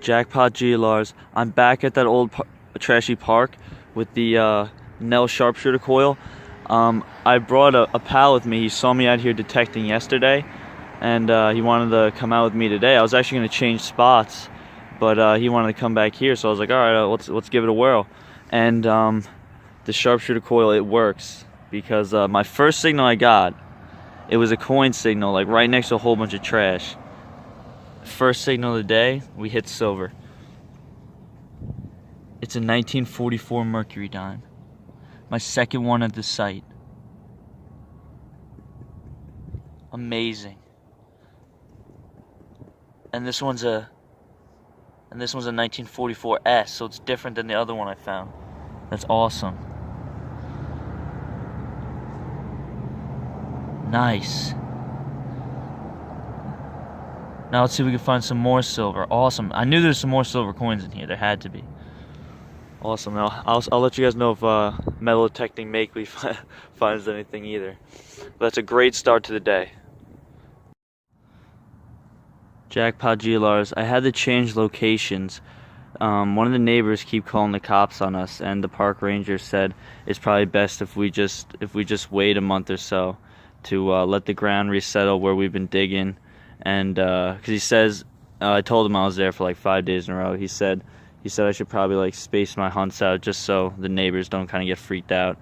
Jackpot G-Larz. I'm back at that old trashy park with the Nell sharpshooter coil. I brought a pal with me. He saw me out here detecting yesterday, and he wanted to come out with me today. I was actually going to change spots, but he wanted to come back here, so I was like, all right, let's give it a whirl. And the sharpshooter coil, it works, because my first signal I got, it was a coin signal, like right next to a whole bunch of trash. First signal of the day, we hit silver. It's a 1944 Mercury Dime. My second one at the site. Amazing. And this one's a 1944 S, so it's different than the other one I found. That's awesome. Nice. Now let's see if we can find some more silver. Awesome. I knew there's some more silver coins in here. There had to be. Awesome. Now I'll let you guys know if metal detecting Makeley finds anything either. But that's a great start to the day. Jackpot G-Larz. I had to change locations. One of the neighbors keep calling the cops on us, and the park ranger said it's probably best if we just wait a month or so to let the ground resettle where we've been digging. And because he says, I told him I was there for like 5 days in a row. He said I should probably like space my hunts out just so the neighbors don't kind of get freaked out.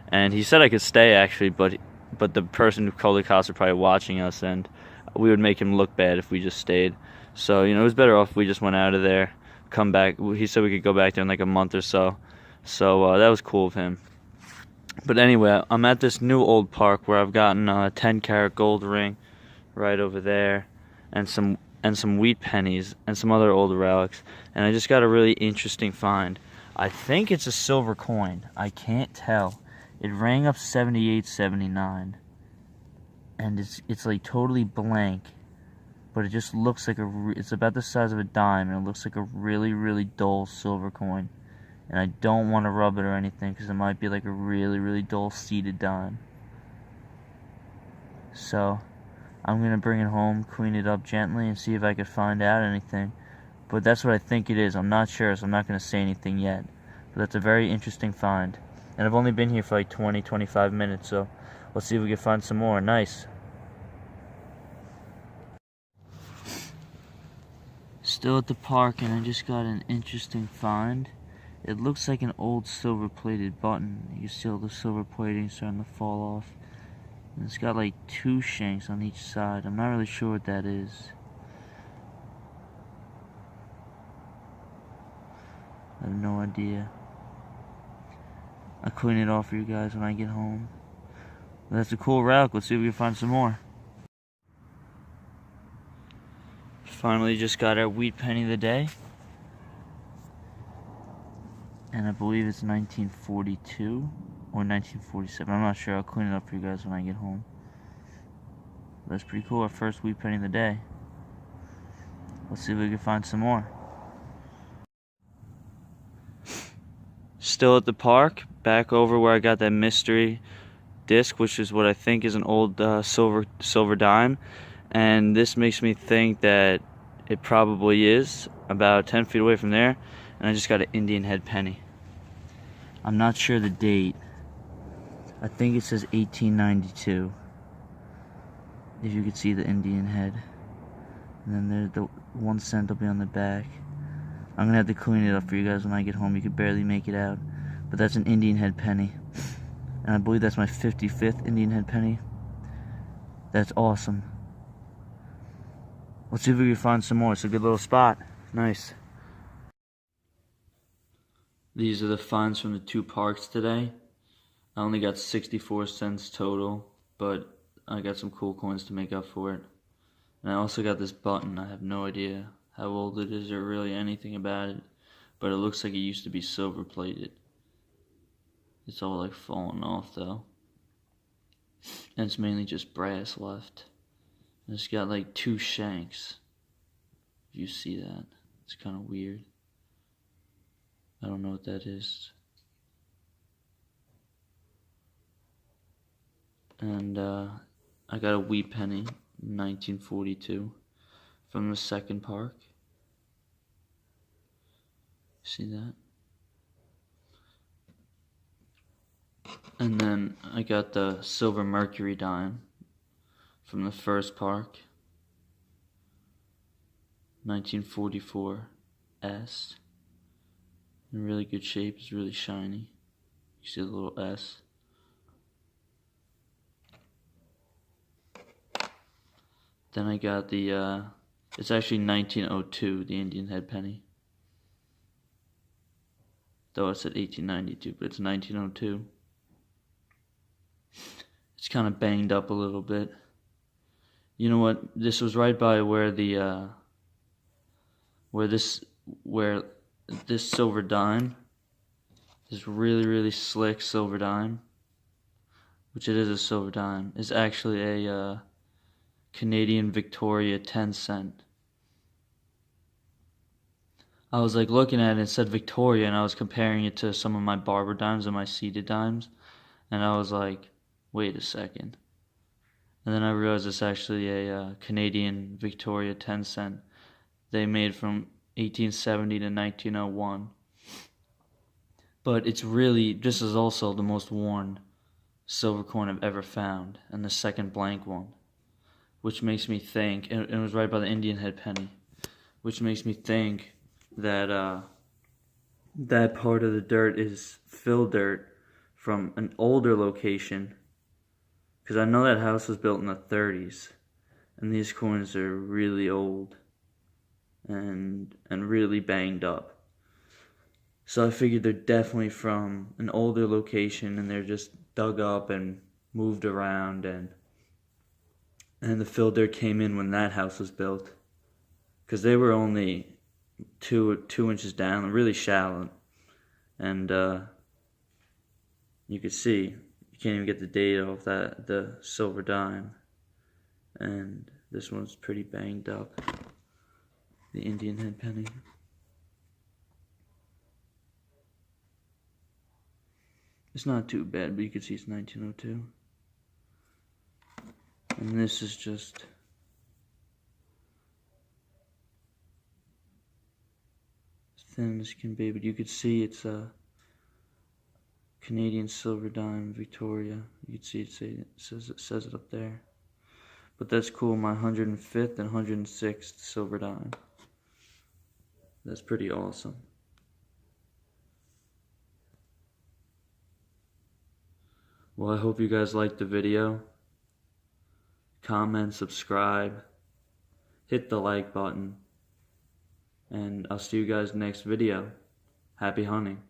And he said I could stay actually, but the person who called the cops are probably watching us, and we would make him look bad if we just stayed. So it was better off if we just went out of there, come back. He said we could go back there in like a month or so. So that was cool of him. But anyway, I'm at this new old park where I've gotten a 10-karat gold ring right over there, and some wheat pennies and some other old relics, and I just got a really interesting find. I think it's a silver coin. I can't tell. It rang up 78.79, and it's like totally blank, but it just looks like it's about the size of a dime, and it looks like a really dull silver coin. And I don't want to rub it or anything because it might be like a really dull seeded dime. So I'm going to bring it home, clean it up gently, and see if I could find out anything. But that's what I think it is. I'm not sure, so I'm not going to say anything yet. But that's a very interesting find. And I've only been here for like 20-25 minutes, so let's see if we can find some more. Nice. Still at the park, and I just got an interesting find. It looks like an old silver-plated button. You can see all the silver plating starting to fall off. And it's got like 2 shanks on each side. I'm not really sure what that is. I have no idea. I'll clean it off for you guys when I get home. But that's a cool relic. Let's see if we can find some more. Finally just got our wheat penny of the day. And I believe it's 1942 or 1947. I'm not sure. I'll clean it up for you guys when I get home. That's pretty cool. Our first wheat penny of the day. Let's see if we can find some more. Still at the park, back over where I got that mystery disc, which is what I think is an old silver dime. And this makes me think that it probably is about 10 feet away from there. And I just got an Indian head penny. I'm not sure the date. I think it says 1892. If you could see the Indian head. And then there's the 1 cent will be on the back. I'm gonna have to clean it up for you guys when I get home. You could barely make it out. But that's an Indian head penny. And I believe that's my 55th Indian head penny. That's awesome. Let's see if we can find some more. It's a good little spot. Nice. These are the finds from the 2 parks today. I only got 64 cents total, but I got some cool coins to make up for it. And I also got this button. I have no idea how old it is or really anything about it, but it looks like it used to be silver plated. It's all like falling off though. And it's mainly just brass left. And it's got like 2 shanks. If you see that, it's kind of weird. I don't know what that is. And I got a wheat penny, 1942, from the second park. See that? And then I got the silver Mercury Dime from the first park, 1944 S. In really good shape, it's really shiny. You see the little S. Then I got the, it's actually 1902, the Indian head penny. Though it said 1892, but it's 1902. It's kind of banged up a little bit. You know what? This was right by where the, where this silver dime, this really slick silver dime, which it is a silver dime, is actually a Canadian Victoria 10-cent. I was like looking at it and it said Victoria, and I was comparing it to some of my barber dimes and my seeded dimes, and I was like, wait a second. And then I realized it's actually a Canadian Victoria 10-cent they made from 1870 to 1901. But it's really, this is also the most worn silver coin I've ever found, and the second blank one, which makes me think, and it was right by the Indian head penny, which makes me think that that part of the dirt is fill dirt from an older location, because I know that house was built in the 30s, and these coins are really old and really banged up. So I figured they're definitely from an older location, and they're just dug up and moved around, and the fill dirt came in when that house was built, because they were only two inches down, really shallow, and you could see, you can't even get the date off that, the silver dime, and this one's pretty banged up, the Indian head penny. It's not too bad, but you can see it's 1902. And this is just as thin as can be, but you could see it's a Canadian silver dime Victoria. You can see it says it up there. But that's cool, my 105th and 106th silver dime. That's pretty awesome. Well, I hope you guys liked the video. Comment, subscribe, hit the like button, and I'll see you guys next video. Happy hunting.